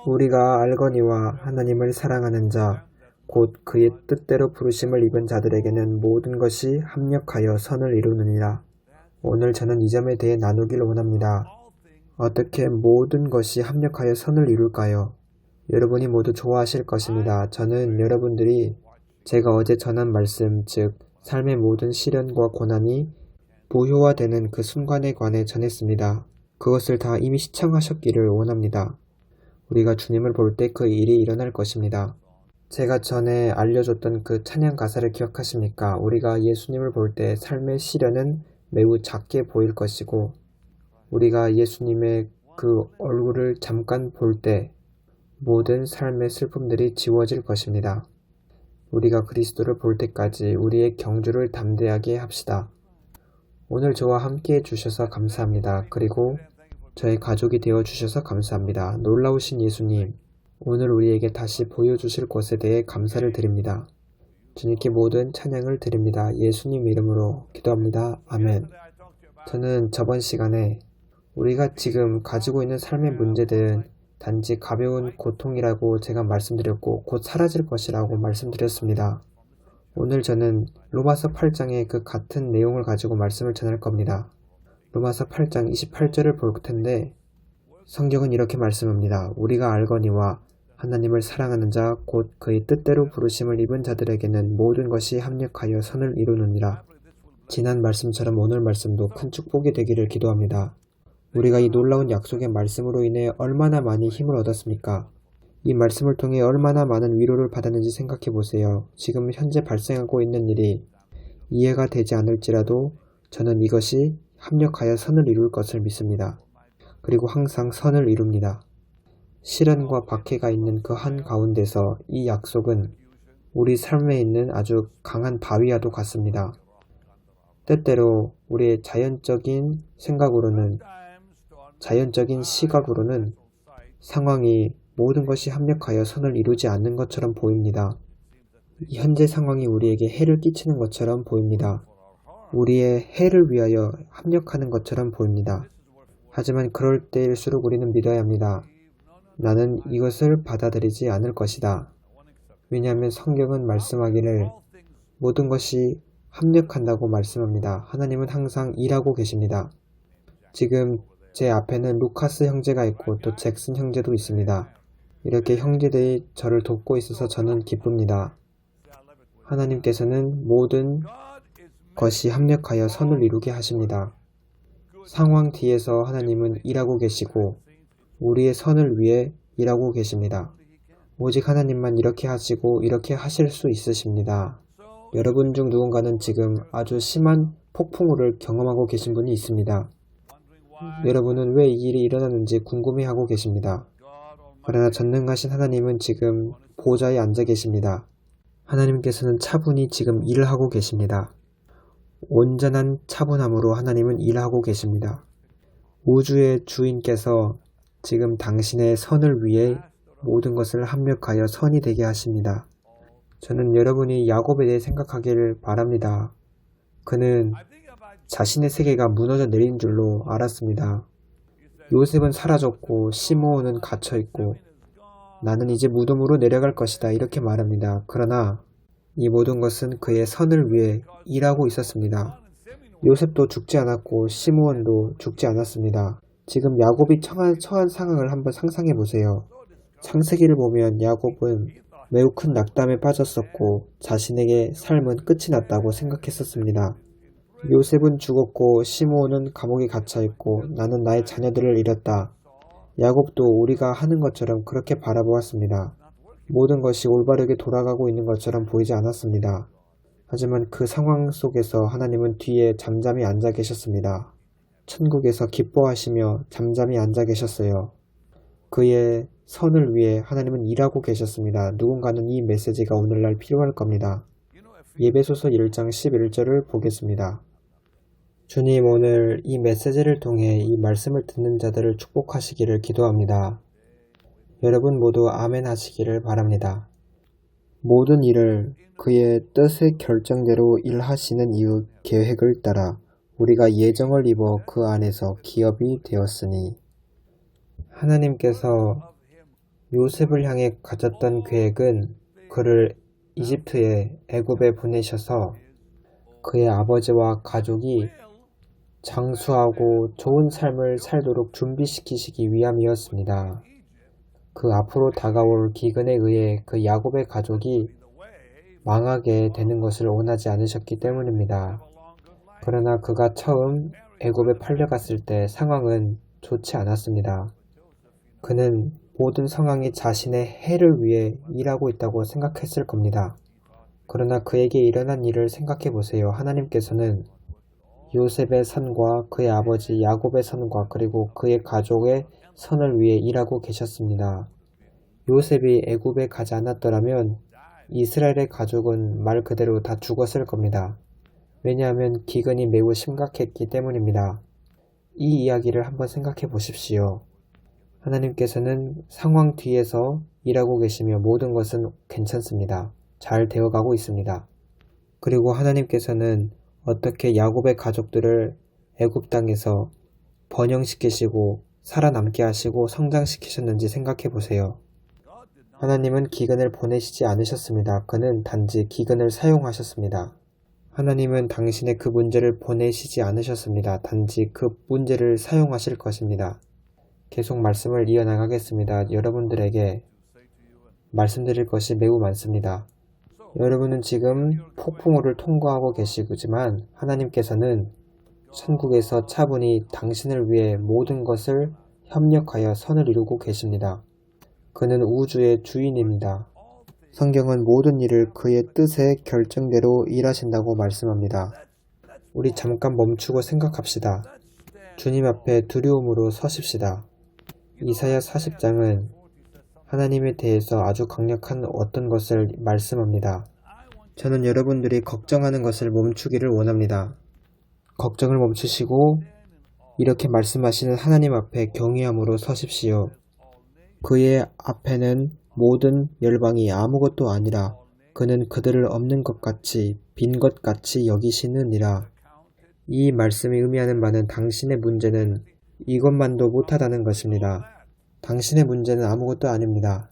우리가 알거니와 하나님을 사랑하는 자, 곧 그의 뜻대로 부르심을 입은 자들에게는 모든 것이 합력하여 선을 이루느니라. 오늘 저는 이 점에 대해 나누길 원합니다. 어떻게 모든 것이 합력하여 선을 이룰까요? 여러분이 모두 좋아하실 것입니다. 저는 여러분들이 제가 어제 전한 말씀, 즉 삶의 모든 시련과 고난이 무효화되는 그 순간에 관해 전했습니다. 그것을 다 이미 시청하셨기를 원합니다. 우리가 주님을 볼 때 그 일이 일어날 것입니다. 제가 전에 알려줬던 그 찬양 가사를 기억하십니까? 우리가 예수님을 볼 때 삶의 시련은 매우 작게 보일 것이고 우리가 예수님의 그 얼굴을 잠깐 볼 때 모든 삶의 슬픔들이 지워질 것입니다. 우리가 그리스도를 볼 때까지 우리의 경주를 담대하게 합시다. 오늘 저와 함께 해주셔서 감사합니다. 그리고 저의 가족이 되어주셔서 감사합니다. 놀라우신 예수님, 오늘 우리에게 다시 보여주실 것에 대해 감사를 드립니다. 주님께 모든 찬양을 드립니다. 예수님 이름으로 기도합니다. 아멘. 저는 저번 시간에 우리가 지금 가지고 있는 삶의 문제들은 단지 가벼운 고통이라고 제가 말씀드렸고 곧 사라질 것이라고 말씀드렸습니다. 오늘 저는 로마서 8장의 그 같은 내용을 가지고 말씀을 전할 겁니다. 로마서 8장 28절을 볼 텐데 성경은 이렇게 말씀합니다. 우리가 알거니와 하나님을 사랑하는 자 곧 그의 뜻대로 부르심을 입은 자들에게는 모든 것이 합력하여 선을 이루느니라. 지난 말씀처럼 오늘 말씀도 큰 축복이 되기를 기도합니다. 우리가 이 놀라운 약속의 말씀으로 인해 얼마나 많이 힘을 얻었습니까? 이 말씀을 통해 얼마나 많은 위로를 받았는지 생각해 보세요. 지금 현재 발생하고 있는 일이 이해가 되지 않을지라도 저는 이것이 합력하여 선을 이룰 것을 믿습니다. 그리고 항상 선을 이룹니다. 시련과 박해가 있는 그 한가운데서 이 약속은 우리 삶에 있는 아주 강한 바위와도 같습니다. 때때로 우리의 자연적인 생각으로는, 자연적인 시각으로는 상황이 모든 것이 합력하여 선을 이루지 않는 것처럼 보입니다. 현재 상황이 우리에게 해를 끼치는 것처럼 보입니다. 우리의 해를 위하여 합력하는 것처럼 보입니다. 하지만 그럴 때일수록 우리는 믿어야 합니다. 나는 이것을 받아들이지 않을 것이다. 왜냐하면 성경은 말씀하기를 모든 것이 합력한다고 말씀합니다. 하나님은 항상 일하고 계십니다. 지금 제 앞에는 루카스 형제가 있고 또 잭슨 형제도 있습니다. 이렇게 형제들이 저를 돕고 있어서 저는 기쁩니다. 하나님께서는 모든 것이 합력하여 선을 이루게 하십니다. 상황 뒤에서 하나님은 일하고 계시고 우리의 선을 위해 일하고 계십니다. 오직 하나님만 이렇게 하시고 이렇게 하실 수 있으십니다. 여러분 중 누군가는 지금 아주 심한 폭풍우를 경험하고 계신 분이 있습니다. 여러분은 왜 이 일이 일어났는지 궁금해하고 계십니다. 그러나 전능하신 하나님은 지금 보좌에 앉아 계십니다. 하나님께서는 차분히 지금 일을 하고 계십니다. 온전한 차분함으로 하나님은 일하고 계십니다. 우주의 주인께서 지금 당신의 선을 위해 모든 것을 합력하여 선이 되게 하십니다. 저는 여러분이 야곱에 대해 생각하기를 바랍니다. 그는 자신의 세계가 무너져 내린 줄로 알았습니다. 요셉은 사라졌고 시므온은 갇혀있고 나는 이제 무덤으로 내려갈 것이다 이렇게 말합니다. 그러나 이 모든 것은 그의 선을 위해 일하고 있었습니다. 요셉도 죽지 않았고 시므온도 죽지 않았습니다. 지금 야곱이 처한 상황을 한번 상상해 보세요. 창세기를 보면 야곱은 매우 큰 낙담에 빠졌었고 자신에게 삶은 끝이 났다고 생각했었습니다. 요셉은 죽었고 시므온은 감옥에 갇혀있고 나는 나의 자녀들을 잃었다. 야곱도 우리가 하는 것처럼 그렇게 바라보았습니다. 모든 것이 올바르게 돌아가고 있는 것처럼 보이지 않았습니다. 하지만 그 상황 속에서 하나님은 뒤에 잠잠히 앉아 계셨습니다. 천국에서 기뻐하시며 잠잠히 앉아 계셨어요. 그의 선을 위해 하나님은 일하고 계셨습니다. 누군가는 이 메시지가 오늘날 필요할 겁니다. 예배소서 1장 11절을 보겠습니다. 주님, 오늘 이 메시지를 통해 이 말씀을 듣는 자들을 축복하시기를 기도합니다. 여러분 모두 아멘 하시기를 바랍니다. 모든 일을 그의 뜻의 결정대로 일하시는 이유 계획을 따라 우리가 예정을 입어 그 안에서 기업이 되었으니 하나님께서 요셉을 향해 가졌던 계획은 그를 이집트의 애굽에 보내셔서 그의 아버지와 가족이 장수하고 좋은 삶을 살도록 준비시키시기 위함이었습니다. 그 앞으로 다가올 기근에 의해 그 야곱의 가족이 망하게 되는 것을 원하지 않으셨기 때문입니다. 그러나 그가 처음 애굽에 팔려갔을 때 상황은 좋지 않았습니다. 그는 모든 상황이 자신의 해를 위해 일하고 있다고 생각했을 겁니다. 그러나 그에게 일어난 일을 생각해 보세요. 하나님께서는 요셉의 선과 그의 아버지 야곱의 선과 그리고 그의 가족의 선을 위해 일하고 계셨습니다. 요셉이 애굽에 가지 않았더라면 이스라엘의 가족은 말 그대로 다 죽었을 겁니다. 왜냐하면 기근이 매우 심각했기 때문입니다. 이 이야기를 한번 생각해 보십시오. 하나님께서는 상황 뒤에서 일하고 계시며 모든 것은 괜찮습니다. 잘 되어가고 있습니다. 그리고 하나님께서는 어떻게 야곱의 가족들을 애굽 땅에서 번영시키시고 살아남게 하시고 성장시키셨는지 생각해 보세요. 하나님은 기근을 보내시지 않으셨습니다. 그는 단지 기근을 사용하셨습니다. 하나님은 당신의 그 문제를 보내시지 않으셨습니다. 단지 그 문제를 사용하실 것입니다. 계속 말씀을 이어나가겠습니다. 여러분들에게 말씀드릴 것이 매우 많습니다. 여러분은 지금 폭풍우를 통과하고 계시지만 하나님께서는 천국에서 차분히 당신을 위해 모든 것을 협력하여 선을 이루고 계십니다. 그는 우주의 주인입니다. 성경은 모든 일을 그의 뜻의 결정대로 일하신다고 말씀합니다. 우리 잠깐 멈추고 생각합시다. 주님 앞에 두려움으로 서십시다. 이사야 40장은 하나님에 대해서 아주 강력한 어떤 것을 말씀합니다. 저는 여러분들이 걱정하는 것을 멈추기를 원합니다. 걱정을 멈추시고 이렇게 말씀하시는 하나님 앞에 경외함으로 서십시오. 그의 앞에는 모든 열방이 아무것도 아니라 그는 그들을 없는 것 같이 빈 것 같이 여기시느니라. 이 말씀이 의미하는 바는 당신의 문제는 이것만도 못하다는 것입니다. 당신의 문제는 아무것도 아닙니다.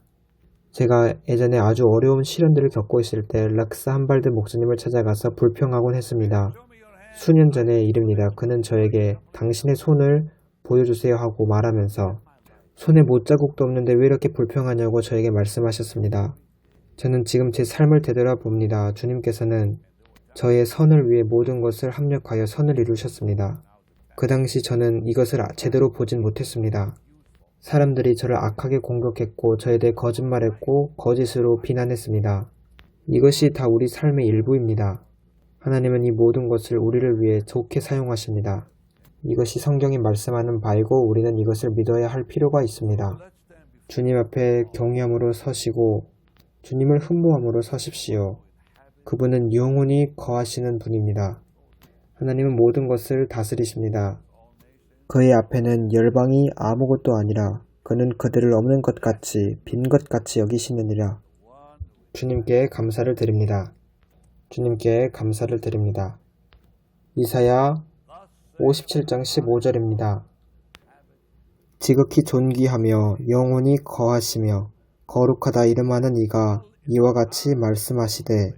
제가 예전에 아주 어려운 시련들을 겪고 있을 때 락사 한발드 목사님을 찾아가서 불평하곤 했습니다. 수년 전의 일입니다. 그는 저에게 당신의 손을 보여주세요 하고 말하면서 손에 못자국도 없는데 왜 이렇게 불평하냐고 저에게 말씀하셨습니다. 저는 지금 제 삶을 되돌아봅니다. 주님께서는 저의 선을 위해 모든 것을 합력하여 선을 이루셨습니다. 그 당시 저는 이것을 제대로 보진 못했습니다. 사람들이 저를 악하게 공격했고 저에 대해 거짓말했고 거짓으로 비난했습니다. 이것이 다 우리 삶의 일부입니다. 하나님은 이 모든 것을 우리를 위해 좋게 사용하십니다. 이것이 성경이 말씀하는 바이고 우리는 이것을 믿어야 할 필요가 있습니다. 주님 앞에 경외함으로 서시고 주님을 흠모함으로 서십시오. 그분은 영원히 거하시는 분입니다. 하나님은 모든 것을 다스리십니다. 그의 앞에는 열방이 아무것도 아니라 그는 그들을 없는 것 같이 빈 것 같이 여기시느니라. 주님께 감사를 드립니다. 주님께 감사를 드립니다. 이사야 57장 15절입니다. 지극히 존귀하며 영원히 거하시며 거룩하다 이름하는 이가 이와 같이 말씀하시되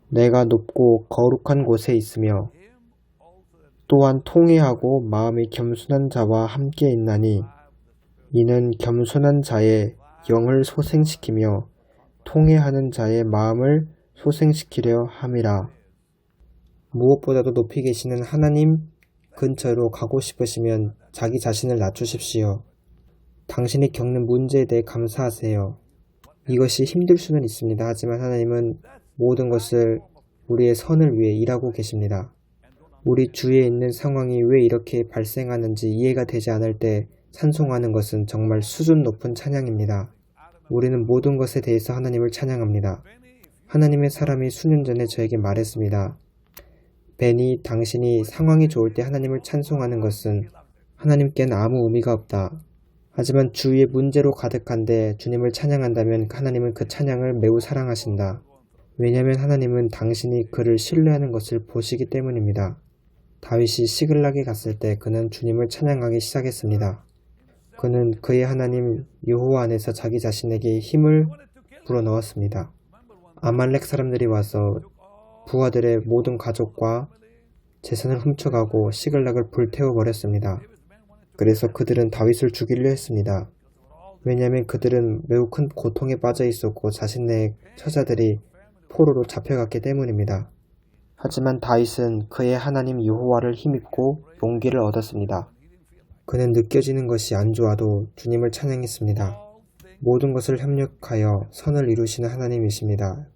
내가 높고 거룩한 곳에 있으며 또한 통회하고 마음이 겸손한 자와 함께 있나니 이는 겸손한 자의 영을 소생시키며 통회하는 자의 마음을 소생시키려 함이라. 무엇보다도 높이 계시는 하나님 근처로 가고 싶으시면 자기 자신을 낮추십시오. 당신이 겪는 문제에 대해 감사하세요. 이것이 힘들 수는 있습니다. 하지만 하나님은 모든 것을 우리의 선을 위해 일하고 계십니다. 우리 주위에 있는 상황이 왜 이렇게 발생하는지 이해가 되지 않을 때 찬송하는 것은 정말 수준 높은 찬양입니다. 우리는 모든 것에 대해서 하나님을 찬양합니다. 하나님의 사람이 수년 전에 저에게 말했습니다. 베니, 당신이 상황이 좋을 때 하나님을 찬송하는 것은 하나님께는 아무 의미가 없다. 하지만 주위의 문제로 가득한데 주님을 찬양한다면 하나님은 그 찬양을 매우 사랑하신다. 왜냐하면 하나님은 당신이 그를 신뢰하는 것을 보시기 때문입니다. 다윗이 시글락에 갔을 때 그는 주님을 찬양하기 시작했습니다. 그는 그의 하나님 여호와 안에서 자기 자신에게 힘을 불어넣었습니다. 아말렉 사람들이 와서 부하들의 모든 가족과 재산을 훔쳐가고 시글락을 불태워버렸습니다. 그래서 그들은 다윗을 죽이려 했습니다. 왜냐하면 그들은 매우 큰 고통에 빠져 있었고 자신의 처자들이 포로로 잡혀갔기 때문입니다. 하지만 다윗은 그의 하나님 여호와를 힘입고 용기를 얻었습니다. 그는 느껴지는 것이 안 좋아도 주님을 찬양했습니다. 모든 것을 협력하여 선을 이루시는 하나님이십니다.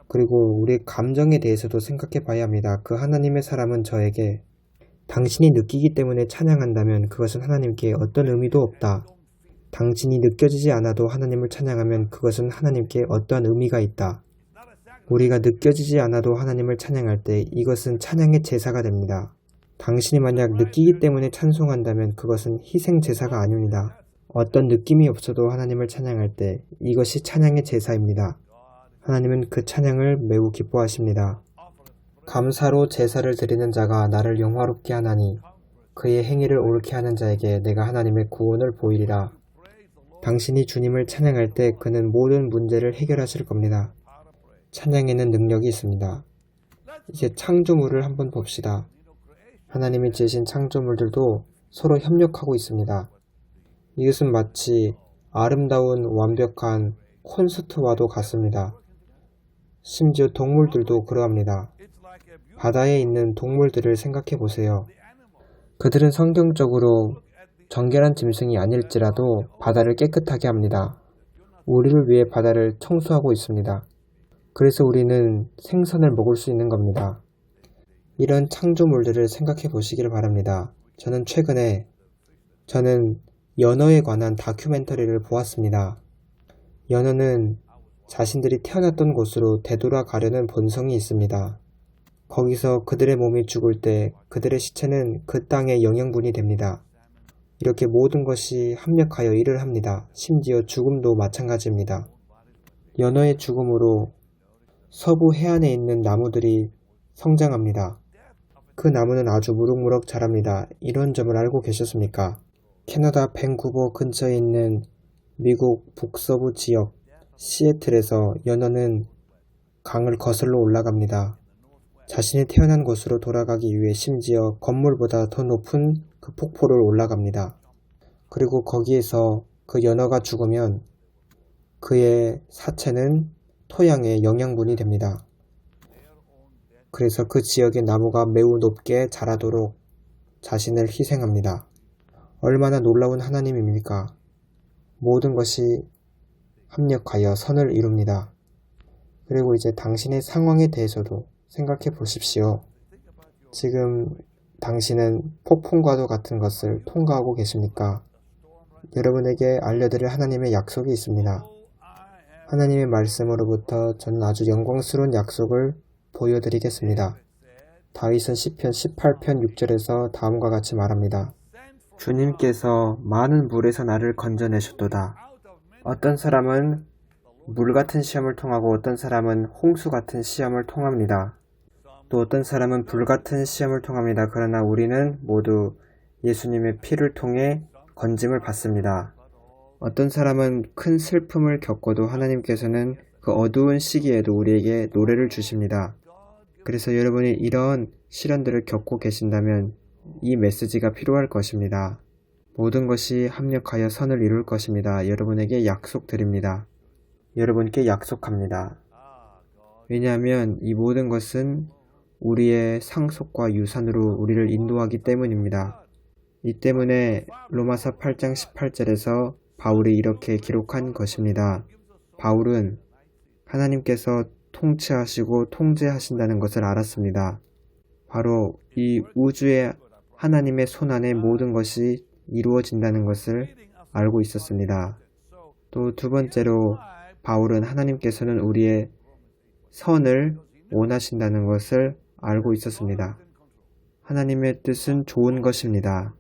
그리고 우리 감정에 대해서도 생각해 봐야 합니다. 그 하나님의 사람은 저에게 당신이 느끼기 때문에 찬양한다면 그것은 하나님께 어떤 의미도 없다. 당신이 느껴지지 않아도 하나님을 찬양하면 그것은 하나님께 어떠한 의미가 있다. 우리가 느껴지지 않아도 하나님을 찬양할 때 이것은 찬양의 제사가 됩니다. 당신이 만약 느끼기 때문에 찬송한다면 그것은 희생 제사가 아닙니다. 어떤 느낌이 없어도 하나님을 찬양할 때 이것이 찬양의 제사입니다. 하나님은 그 찬양을 매우 기뻐하십니다. 감사로 제사를 드리는 자가 나를 영화롭게 하나니 그의 행위를 옳게 하는 자에게 내가 하나님의 구원을 보이리라. 당신이 주님을 찬양할 때 그는 모든 문제를 해결하실 겁니다. 찬양에는 능력이 있습니다. 이제 창조물을 한번 봅시다. 하나님이 지으신 창조물들도 서로 협력하고 있습니다. 이것은 마치 아름다운 완벽한 콘서트와도 같습니다. 심지어 동물들도 그러합니다. 바다에 있는 동물들을 생각해 보세요. 그들은 성경적으로 정결한 짐승이 아닐지라도 바다를 깨끗하게 합니다. 우리를 위해 바다를 청소하고 있습니다. 그래서 우리는 생선을 먹을 수 있는 겁니다. 이런 창조물들을 생각해 보시길 바랍니다. 최근에 연어에 관한 다큐멘터리를 보았습니다. 연어는 자신들이 태어났던 곳으로 되돌아가려는 본성이 있습니다. 거기서 그들의 몸이 죽을 때 그들의 시체는 그 땅의 영양분이 됩니다. 이렇게 모든 것이 합력하여 일을 합니다. 심지어 죽음도 마찬가지입니다. 연어의 죽음으로 서부 해안에 있는 나무들이 성장합니다. 그 나무는 아주 무럭무럭 자랍니다. 이런 점을 알고 계셨습니까? 캐나다 밴쿠버 근처에 있는 미국 북서부 지역 시애틀에서 연어는 강을 거슬러 올라갑니다. 자신이 태어난 곳으로 돌아가기 위해 심지어 건물보다 더 높은 그 폭포를 올라갑니다. 그리고 거기에서 그 연어가 죽으면 그의 사체는 토양의 영양분이 됩니다. 그래서 그 지역의 나무가 매우 높게 자라도록 자신을 희생합니다. 얼마나 놀라운 하나님입니까? 모든 것이 합력하여 선을 이룹니다. 그리고 이제 당신의 상황에 대해서도 생각해 보십시오. 지금 당신은 폭풍과도 같은 것을 통과하고 계십니까? 여러분에게 알려드릴 하나님의 약속이 있습니다. 하나님의 말씀으로부터 저는 아주 영광스러운 약속을 보여드리겠습니다. 다윗은 시편 18편 6절에서 다음과 같이 말합니다. 주님께서 많은 물에서 나를 건져내셨도다. 어떤 사람은 물 같은 시험을 통하고 어떤 사람은 홍수 같은 시험을 통합니다. 또 어떤 사람은 불 같은 시험을 통합니다. 그러나 우리는 모두 예수님의 피를 통해 건짐을 받습니다. 어떤 사람은 큰 슬픔을 겪어도 하나님께서는 그 어두운 시기에도 우리에게 노래를 주십니다. 그래서 여러분이 이런 시련들을 겪고 계신다면 이 메시지가 필요할 것입니다. 모든 것이 합력하여 선을 이룰 것입니다. 여러분에게 약속드립니다. 여러분께 약속합니다. 왜냐하면 이 모든 것은 우리의 상속과 유산으로 우리를 인도하기 때문입니다. 이 때문에 로마서 8장 18절에서 바울이 이렇게 기록한 것입니다. 바울은 하나님께서 통치하시고 통제하신다는 것을 알았습니다. 바로 이 우주의 하나님의 손안에 모든 것이 이루어진다는 것을 알고 있었습니다. 또 두 번째로 바울은 하나님께서는 우리의 선을 원하신다는 것을 알고 있었습니다. 하나님의 뜻은 좋은 것입니다.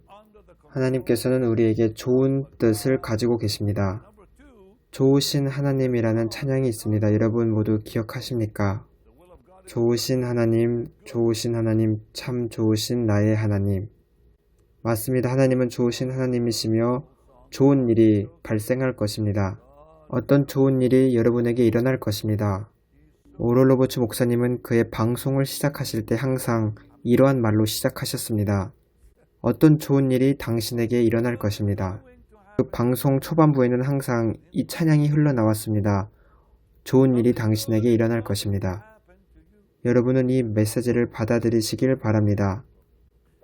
하나님께서는 우리에게 좋은 뜻을 가지고 계십니다. 좋으신 하나님이라는 찬양이 있습니다. 여러분 모두 기억하십니까? 좋으신 하나님, 참 좋으신 나의 하나님. 맞습니다. 하나님은 좋으신 하나님이시며 좋은 일이 발생할 것입니다. 어떤 좋은 일이 여러분에게 일어날 것입니다. 오럴 로버츠 목사님은 그의 방송을 시작하실 때 항상 이러한 말로 시작하셨습니다. 어떤 좋은 일이 당신에게 일어날 것입니다. 그 방송 초반부에는 항상 이 찬양이 흘러나왔습니다. 좋은 일이 당신에게 일어날 것입니다. 여러분은 이 메시지를 받아들이시길 바랍니다.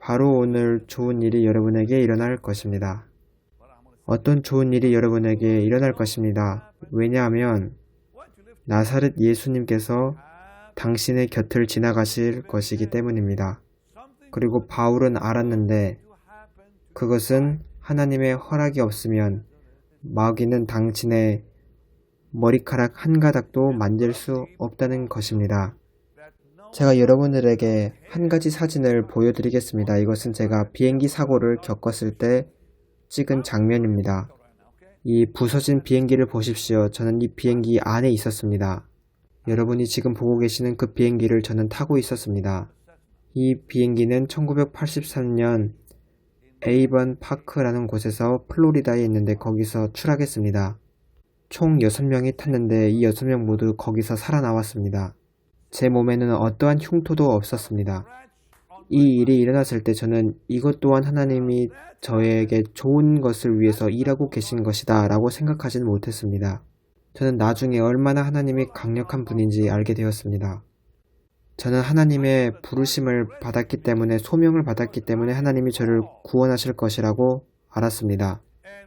바로 오늘 좋은 일이 여러분에게 일어날 것입니다. 어떤 좋은 일이 여러분에게 일어날 것입니다. 왜냐하면 나사렛 예수님께서 당신의 곁을 지나가실 것이기 때문입니다. 그리고 바울은 알았는데 그것은 하나님의 허락이 없으면 마귀는 당신의 머리카락 한 가닥도 만질 수 없다는 것입니다. 제가 여러분들에게 한 가지 사진을 보여드리겠습니다. 이것은 제가 비행기 사고를 겪었을 때 찍은 장면입니다. 이 부서진 비행기를 보십시오. 저는 이 비행기 안에 있었습니다. 여러분이 지금 보고 계시는 그 비행기를 저는 타고 있었습니다. 이 비행기는 1983년 에이번 파크라는 곳에서 플로리다에 있는데 거기서 추락했습니다. 총 6명이 탔는데 이 6명 모두 거기서 살아나왔습니다. 제 몸에는 어떠한 흉터도 없었습니다. 이 일이 일어났을 때 저는 이것 또한 하나님이 저에게 좋은 것을 위해서 일하고 계신 것이다 라고 생각하지는 못했습니다. 저는 나중에 얼마나 하나님이 강력한 분인지 알게 되었습니다. 저는 하나님의 부르심을 받았기 때문에, 소명을 받았기 때문에 하나님이 저를 구원하실 것이라고 알았습니다.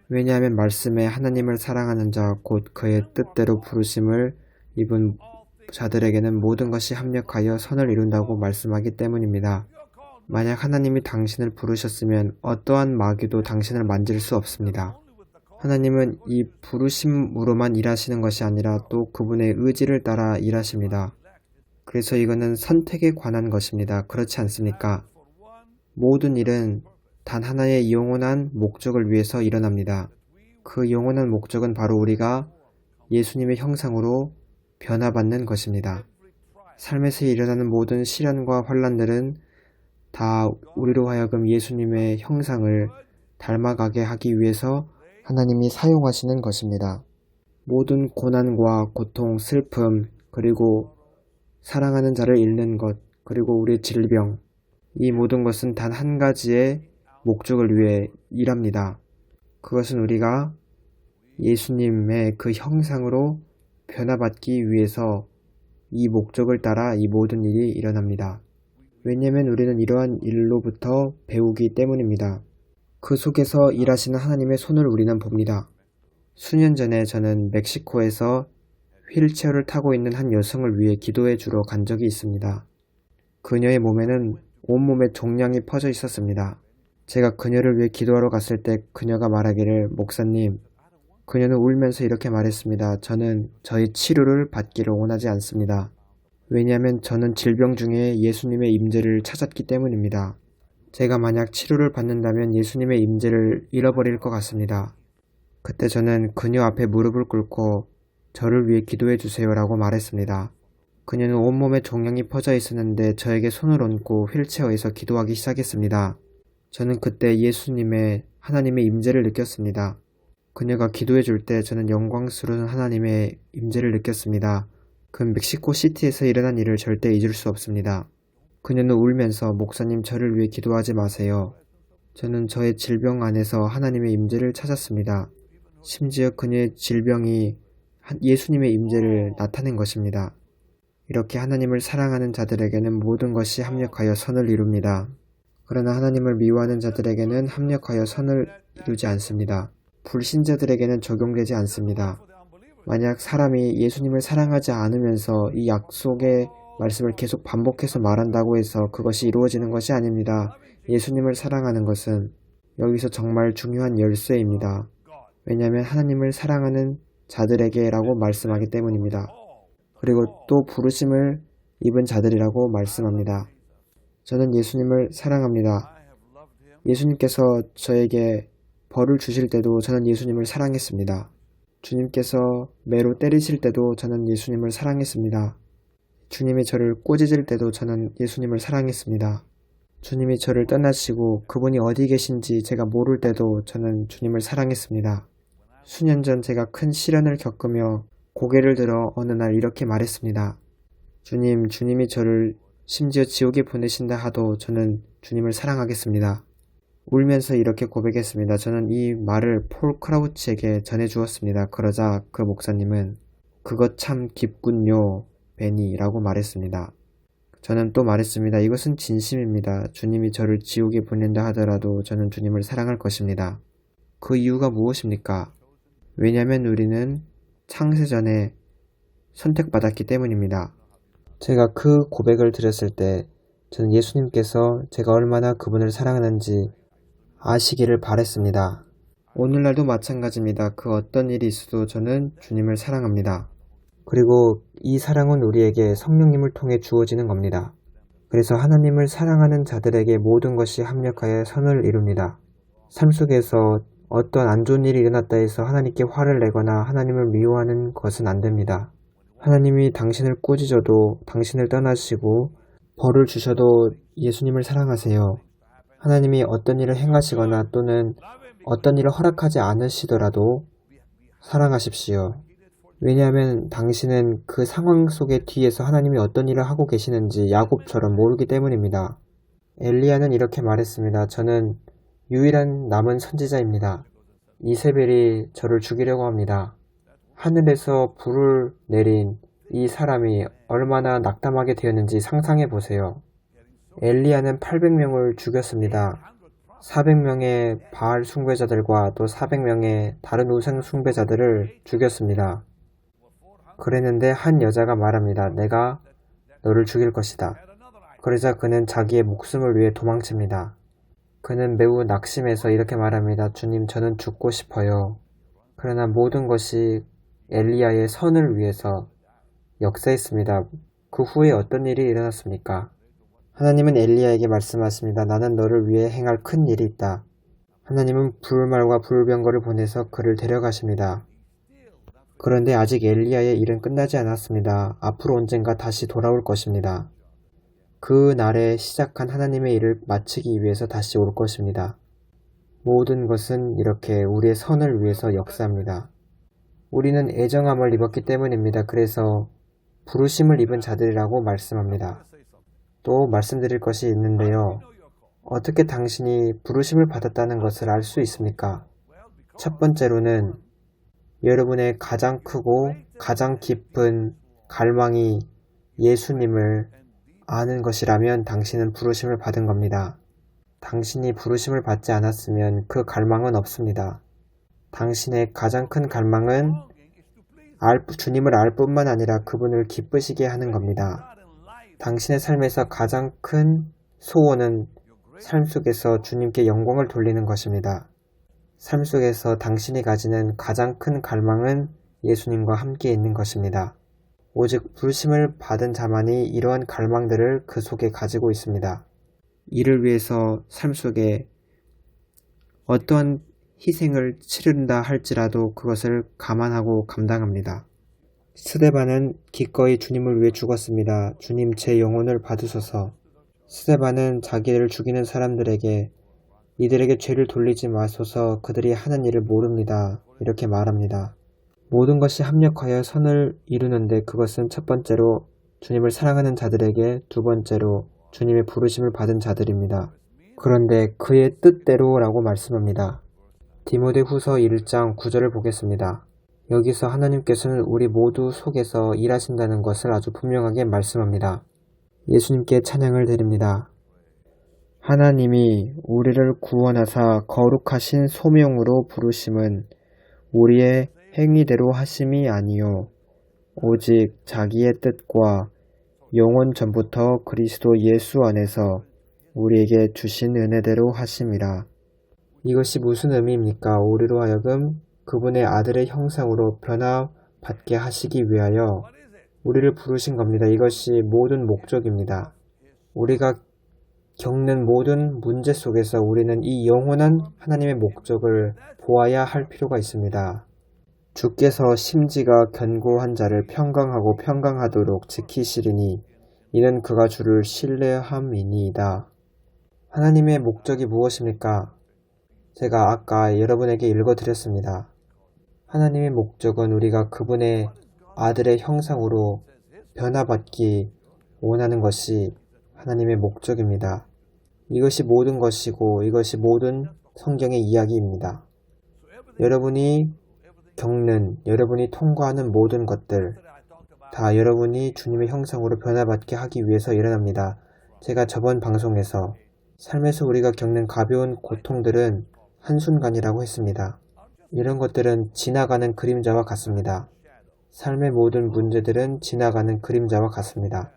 왜냐하면 말씀에 하나님을 사랑하는 자 곧 그의 뜻대로 부르심을 입은 자들에게는 모든 것이 합력하여 선을 이룬다고 말씀하기 때문입니다. 만약 하나님이 당신을 부르셨으면 어떠한 마귀도 당신을 만질 수 없습니다. 하나님은 이 부르심으로만 일하시는 것이 아니라 또 그분의 의지를 따라 일하십니다. 그래서 이거는 선택에 관한 것입니다. 그렇지 않습니까? 모든 일은 단 하나의 영원한 목적을 위해서 일어납니다. 그 영원한 목적은 바로 우리가 예수님의 형상으로 변화받는 것입니다. 삶에서 일어나는 모든 시련과 환란들은 다 우리로 하여금 예수님의 형상을 닮아가게 하기 위해서 하나님이 사용하시는 것입니다. 모든 고난과 고통, 슬픔, 그리고 사랑하는 자를 잃는 것, 그리고 우리의 질병, 이 모든 것은 단 한 가지의 목적을 위해 일합니다. 그것은 우리가 예수님의 그 형상으로 변화받기 위해서 이 목적을 따라 이 모든 일이 일어납니다. 왜냐하면 우리는 이러한 일로부터 배우기 때문입니다. 그 속에서 일하시는 하나님의 손을 우리는 봅니다. 수년 전에 저는 멕시코에서 휠체어를 타고 있는 한 여성을 위해 기도해 주러 간 적이 있습니다. 그녀의 몸에는 온몸에 종양이 퍼져 있었습니다. 제가 그녀를 위해 기도하러 갔을 때 그녀가 말하기를, 목사님, 그녀는 울면서 이렇게 말했습니다. 저는 저의 치료를 받기를 원하지 않습니다. 왜냐하면 저는 질병 중에 예수님의 임재를 찾았기 때문입니다. 제가 만약 치료를 받는다면 예수님의 임재를 잃어버릴 것 같습니다. 그때 저는 그녀 앞에 무릎을 꿇고 저를 위해 기도해 주세요라고 말했습니다. 그녀는 온몸에 종양이 퍼져 있었는데 저에게 손을 얹고 휠체어에서 기도하기 시작했습니다. 저는 그때 예수님의 하나님의 임재를 느꼈습니다. 그녀가 기도해 줄 때 저는 영광스러운 하나님의 임재를 느꼈습니다. 그 멕시코 시티에서 일어난 일을 절대 잊을 수 없습니다. 그녀는 울면서 목사님 저를 위해 기도하지 마세요. 저는 저의 질병 안에서 하나님의 임재를 찾았습니다. 심지어 그녀의 질병이 예수님의 임재를 나타낸 것입니다. 이렇게 하나님을 사랑하는 자들에게는 모든 것이 합력하여 선을 이룹니다. 그러나 하나님을 미워하는 자들에게는 합력하여 선을 이루지 않습니다. 불신자들에게는 적용되지 않습니다. 만약 사람이 예수님을 사랑하지 않으면서 이 약속의 말씀을 계속 반복해서 말한다고 해서 그것이 이루어지는 것이 아닙니다. 예수님을 사랑하는 것은 여기서 정말 중요한 열쇠입니다. 왜냐하면 하나님을 사랑하는 자들에게라고 말씀하기 때문입니다. 그리고 또 부르심을 입은 자들이라고 말씀합니다. 저는 예수님을 사랑합니다. 예수님께서 저에게 벌을 주실 때도 저는 예수님을 사랑했습니다. 주님께서 매로 때리실 때도 저는 예수님을 사랑했습니다. 주님이 저를 꼬집을 때도 저는 예수님을 사랑했습니다. 주님이 저를 떠나시고 그분이 어디 계신지 제가 모를 때도 저는 주님을 사랑했습니다. 수년 전 제가 큰 시련을 겪으며 고개를 들어 어느 날 이렇게 말했습니다. 주님이 저를 심지어 지옥에 보내신다 하도 저는 주님을 사랑하겠습니다. 울면서 이렇게 고백했습니다. 저는 이 말을 폴 크라우치에게 전해주었습니다. 그러자 그 목사님은 그것 참 깊군요, 베니 라고 말했습니다. 저는 또 말했습니다. 이것은 진심입니다. 주님이 저를 지옥에 보낸다 하더라도 저는 주님을 사랑할 것입니다. 그 이유가 무엇입니까? 왜냐하면 우리는 창세전에 선택받았기 때문입니다. 제가 그 고백을 드렸을 때 저는 예수님께서 제가 얼마나 그분을 사랑하는지 아시기를 바랬습니다. 오늘날도 마찬가지입니다. 그 어떤 일이 있어도 저는 주님을 사랑합니다. 그리고 이 사랑은 우리에게 성령님을 통해 주어지는 겁니다. 그래서 하나님을 사랑하는 자들에게 모든 것이 합력하여 선을 이룹니다. 삶 속에서 어떤 안 좋은 일이 일어났다 해서 하나님께 화를 내거나 하나님을 미워하는 것은 안 됩니다. 하나님이 당신을 꾸짖어도 당신을 떠나시고 벌을 주셔도 예수님을 사랑하세요. 하나님이 어떤 일을 행하시거나 또는 어떤 일을 허락하지 않으시더라도 사랑하십시오. 왜냐하면 당신은 그 상황 속의 뒤에서 하나님이 어떤 일을 하고 계시는지 야곱처럼 모르기 때문입니다. 엘리야는 이렇게 말했습니다. 저는 유일한 남은 선지자입니다. 이세벨이 저를 죽이려고 합니다. 하늘에서 불을 내린 이 사람이 얼마나 낙담하게 되었는지 상상해 보세요. 엘리야는 800명을 죽였습니다. 400명의 바알 숭배자들과 또 400명의 다른 우상 숭배자들을 죽였습니다. 그랬는데 한 여자가 말합니다. 내가 너를 죽일 것이다. 그러자 그는 자기의 목숨을 위해 도망칩니다. 그는 매우 낙심해서 이렇게 말합니다. 주님, 저는 죽고 싶어요. 그러나 모든 것이 엘리야의 선을 위해서 역사했습니다. 그 후에 어떤 일이 일어났습니까? 하나님은 엘리야에게 말씀하십니다. 나는 너를 위해 행할 큰 일이 있다. 하나님은 불말과 불병거를 보내서 그를 데려가십니다. 그런데 아직 엘리야의 일은 끝나지 않았습니다. 앞으로 언젠가 다시 돌아올 것입니다. 그 날에 시작한 하나님의 일을 마치기 위해서 다시 올 것입니다. 모든 것은 이렇게 우리의 선을 위해서 역사합니다. 우리는 애정함을 입었기 때문입니다. 그래서 부르심을 입은 자들이라고 말씀합니다. 또 말씀드릴 것이 있는데요. 어떻게 당신이 부르심을 받았다는 것을 알 수 있습니까? 첫 번째로는 여러분의 가장 크고 가장 깊은 갈망이 예수님을 아는 것이라면 당신은 부르심을 받은 겁니다. 당신이 부르심을 받지 않았으면 그 갈망은 없습니다. 당신의 가장 큰 갈망은 주님을 알 뿐만 아니라 그분을 기쁘시게 하는 겁니다. 당신의 삶에서 가장 큰 소원은 삶 속에서 주님께 영광을 돌리는 것입니다. 삶 속에서 당신이 가지는 가장 큰 갈망은 예수님과 함께 있는 것입니다. 오직 부르심을 받은 자만이 이러한 갈망들을 그 속에 가지고 있습니다. 이를 위해서 삶 속에 어떠한 희생을 치른다 할지라도 그것을 감안하고 감당합니다. 스데반은 기꺼이 주님을 위해 죽었습니다. 주님, 제 영혼을 받으소서. 스데반은 자기를 죽이는 사람들에게 이들에게 죄를 돌리지 마소서, 그들이 하는 일을 모릅니다. 이렇게 말합니다. 모든 것이 합력하여 선을 이루는데 그것은 첫 번째로 주님을 사랑하는 자들에게, 두 번째로 주님의 부르심을 받은 자들입니다. 그런데 그의 뜻대로라고 말씀합니다. 디모데후서 1장 9절을 보겠습니다. 여기서 하나님께서는 우리 모두 속에서 일하신다는 것을 아주 분명하게 말씀합니다. 예수님께 찬양을 드립니다. 하나님이 우리를 구원하사 거룩하신 소명으로 부르심은 우리의 행위대로 하심이 아니요 오직 자기의 뜻과 영원 전부터 그리스도 예수 안에서 우리에게 주신 은혜대로 하심이라. 이것이 무슨 의미입니까? 우리로 하여금 그분의 아들의 형상으로 변화받게 하시기 위하여 우리를 부르신 겁니다. 이것이 모든 목적입니다. 우리가 겪는 모든 문제 속에서 우리는 이 영원한 하나님의 목적을 보아야 할 필요가 있습니다. 주께서 심지가 견고한 자를 평강하고 평강하도록 지키시리니 이는 그가 주를 신뢰함이니이다. 하나님의 목적이 무엇입니까? 제가 아까 여러분에게 읽어드렸습니다. 하나님의 목적은 우리가 그분의 아들의 형상으로 변화받기 원하는 것이 하나님의 목적입니다. 이것이 모든 것이고 이것이 모든 성경의 이야기입니다. 여러분이 겪는, 여러분이 통과하는 모든 것들 다 여러분이 주님의 형상으로 변화받게 하기 위해서 일어납니다. 제가 저번 방송에서 삶에서 우리가 겪는 가벼운 고통들은 한순간이라고 했습니다. 이런 것들은 지나가는 그림자와 같습니다. 삶의 모든 문제들은 지나가는 그림자와 같습니다.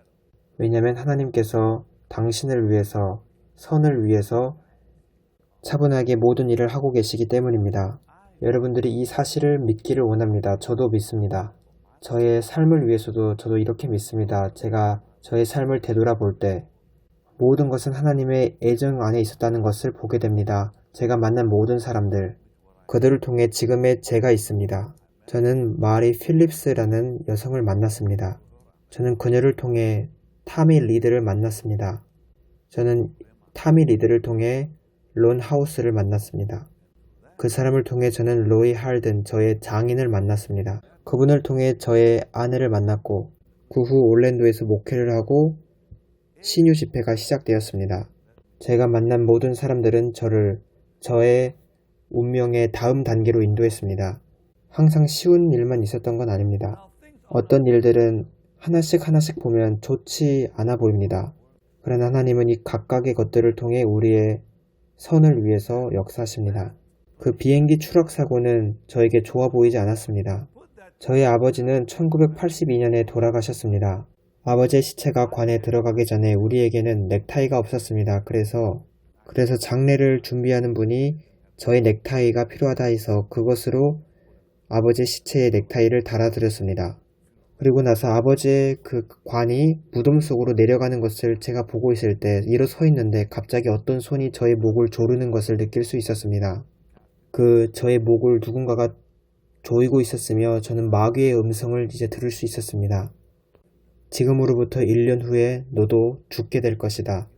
왜냐하면 하나님께서 당신을 위해서, 선을 위해서 차분하게 모든 일을 하고 계시기 때문입니다. 여러분들이 이 사실을 믿기를 원합니다. 저도 믿습니다. 저의 삶을 위해서도 저도 이렇게 믿습니다. 제가 저의 삶을 되돌아볼 때 모든 것은 하나님의 애정 안에 있었다는 것을 보게 됩니다. 제가 만난 모든 사람들, 그들을 통해 지금의 제가 있습니다. 저는 마리 필립스라는 여성을 만났습니다. 저는 그녀를 통해 타미 리드를 만났습니다. 저는 타미 리드를 통해 론 하우스를 만났습니다. 그 사람을 통해 저는 로이 할든, 저의 장인을 만났습니다. 그분을 통해 저의 아내를 만났고 그 후 올랜도에서 목회를 하고 신유 집회가 시작되었습니다. 제가 만난 모든 사람들은 저를 저의 운명의 다음 단계로 인도했습니다. 항상 쉬운 일만 있었던 건 아닙니다. 어떤 일들은 하나씩 하나씩 보면 좋지 않아 보입니다. 그러나 하나님은 이 각각의 것들을 통해 우리의 선을 위해서 역사하십니다. 그 비행기 추락 사고는 저에게 좋아 보이지 않았습니다. 저희 아버지는 1982년에 돌아가셨습니다. 아버지의 시체가 관에 들어가기 전에 우리에게는 넥타이가 없었습니다. 그래서 장례를 준비하는 분이 저의 넥타이가 필요하다 해서 그것으로 아버지의 시체에 넥타이를 달아드렸습니다. 그리고 나서 아버지의 그 관이 무덤 속으로 내려가는 것을 제가 보고 있을 때 일어서 있는데 갑자기 어떤 손이 저의 목을 조르는 것을 느낄 수 있었습니다. 저의 목을 누군가가 조이고 있었으며 저는 마귀의 음성을 이제 들을 수 있었습니다. 지금으로부터 1년 후에 너도 죽게 될 것이다.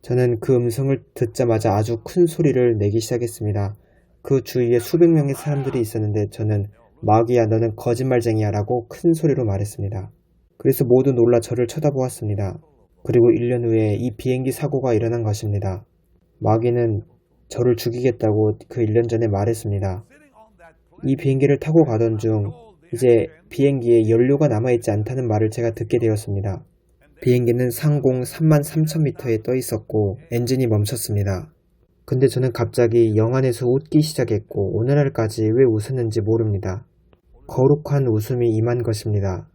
저는 그 음성을 듣자마자 아주 큰 소리를 내기 시작했습니다. 그 주위에 수백 명의 사람들이 있었는데 저는 마귀야, 너는 거짓말쟁이야 라고 큰 소리로 말했습니다. 그래서 모두 놀라 저를 쳐다보았습니다. 그리고 1년 후에 이 비행기 사고가 일어난 것입니다. 마귀는 저를 죽이겠다고 그 1년 전에 말했습니다. 이 비행기를 타고 가던 중 이제 비행기에 연료가 남아있지 않다는 말을 제가 듣게 되었습니다. 비행기는 상공 33,000m에 떠 있었고 엔진이 멈췄습니다. 근데 저는 갑자기 영안에서 웃기 시작했고 오늘날까지 왜 웃었는지 모릅니다. 거룩한 웃음이 임한 것입니다.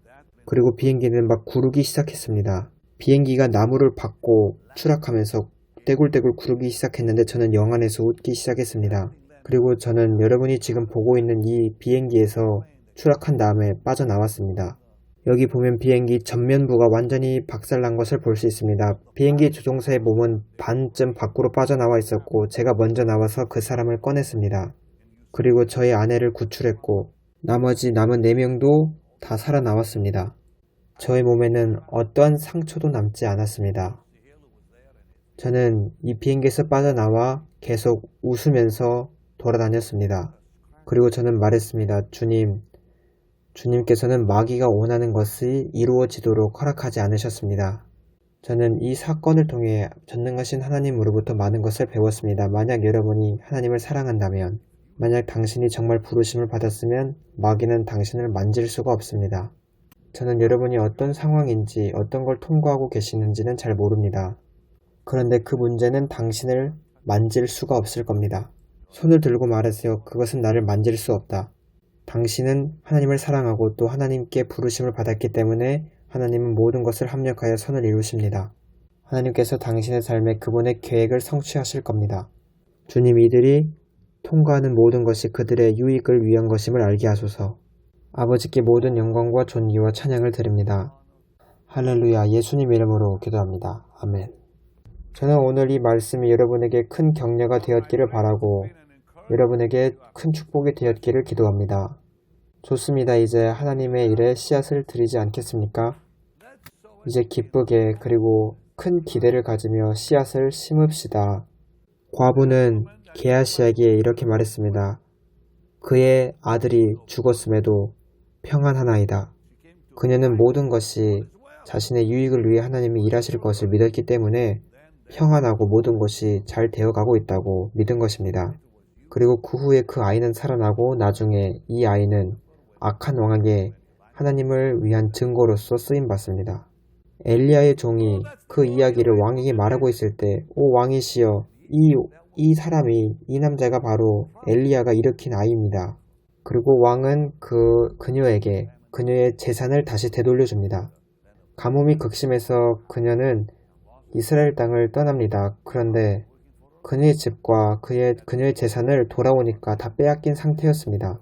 그리고 비행기는 막 구르기 시작했습니다. 비행기가 나무를 밟고 추락하면서 떼굴떼굴 구르기 시작했는데 저는 영안에서 웃기 시작했습니다. 그리고 저는 여러분이 지금 보고 있는 이 비행기에서 추락한 다음에 빠져나왔습니다. 여기 보면 비행기 전면부가 완전히 박살난 것을 볼 수 있습니다. 비행기 조종사의 몸은 반쯤 밖으로 빠져나와 있었고 제가 먼저 나와서 그 사람을 꺼냈습니다. 그리고 저의 아내를 구출했고 나머지 남은 4명도 다 살아나왔습니다. 저의 몸에는 어떠한 상처도 남지 않았습니다. 저는 이 비행기에서 빠져나와 계속 웃으면서 돌아다녔습니다. 그리고 저는 말했습니다. 주님께서는 마귀가 원하는 것이 이루어지도록 허락하지 않으셨습니다. 저는 이 사건을 통해 전능하신 하나님으로부터 많은 것을 배웠습니다. 만약 여러분이 하나님을 사랑한다면, 만약 당신이 정말 부르심을 받았으면 마귀는 당신을 만질 수가 없습니다. 저는 여러분이 어떤 상황인지 어떤 걸 통과하고 계시는지는 잘 모릅니다. 그런데 그 문제는 당신을 만질 수가 없을 겁니다. 손을 들고 말하세요. 그것은 나를 만질 수 없다. 당신은 하나님을 사랑하고 또 하나님께 부르심을 받았기 때문에 하나님은 모든 것을 합력하여 선을 이루십니다. 하나님께서 당신의 삶에 그분의 계획을 성취하실 겁니다. 주님, 이들이 통과하는 모든 것이 그들의 유익을 위한 것임을 알게 하소서. 아버지께 모든 영광과 존귀와 찬양을 드립니다. 할렐루야. 예수님 이름으로 기도합니다. 아멘. 저는 오늘 이 말씀이 여러분에게 큰 격려가 되었기를 바라고 여러분에게 큰 축복이 되었기를 기도합니다. 좋습니다. 이제 하나님의 일에 씨앗을 드리지 않겠습니까? 이제 기쁘게 그리고 큰 기대를 가지며 씨앗을 심읍시다. 과부는 게하시에게 이렇게 말했습니다. 그의 아들이 죽었음에도 평안하나이다. 그녀는 모든 것이 자신의 유익을 위해 하나님이 일하실 것을 믿었기 때문에 평안하고 모든 것이 잘 되어가고 있다고 믿은 것입니다. 그리고 그 후에 그 아이는 살아나고 나중에 이 아이는 악한 왕에게 하나님을 위한 증거로서 쓰임받습니다. 엘리야의 종이 그 이야기를 왕에게 말하고 있을 때, 오 왕이시여, 이 사람이, 이 남자가 바로 엘리야가 일으킨 아이입니다. 그리고 왕은 그녀에게 그녀의 재산을 다시 되돌려줍니다. 가뭄이 극심해서 그녀는 이스라엘 땅을 떠납니다. 그런데 그녀의 집과 그녀의 재산을 돌아오니까 다 빼앗긴 상태였습니다.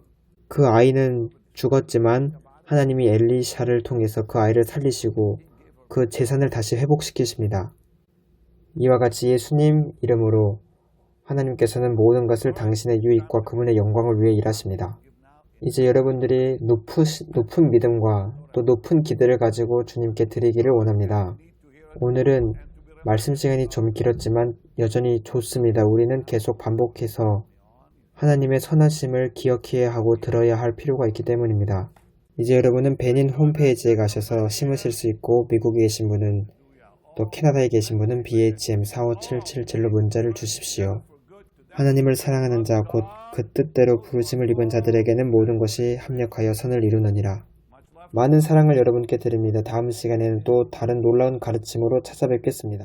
그 아이는 죽었지만 하나님이 엘리샤를 통해서 그 아이를 살리시고 그 재산을 다시 회복시키십니다. 이와 같이 예수님 이름으로 하나님께서는 모든 것을 당신의 유익과 그분의 영광을 위해 일하십니다. 이제 여러분들이 높은 믿음과 또 높은 기대를 가지고 주님께 드리기를 원합니다. 오늘은 말씀 시간이 좀 길었지만 여전히 좋습니다. 우리는 계속 반복해서 하나님의 선하심을 기억해야 하고 들어야 할 필요가 있기 때문입니다. 이제 여러분은 베닌 홈페이지에 가셔서 심으실 수 있고 미국에 계신 분은 또 캐나다에 계신 분은 BHM45777로 문자를 주십시오. 하나님을 사랑하는 자 곧 그 뜻대로 부르심을 입은 자들에게는 모든 것이 합력하여 선을 이루느니라. 많은 사랑을 여러분께 드립니다. 다음 시간에는 또 다른 놀라운 가르침으로 찾아뵙겠습니다.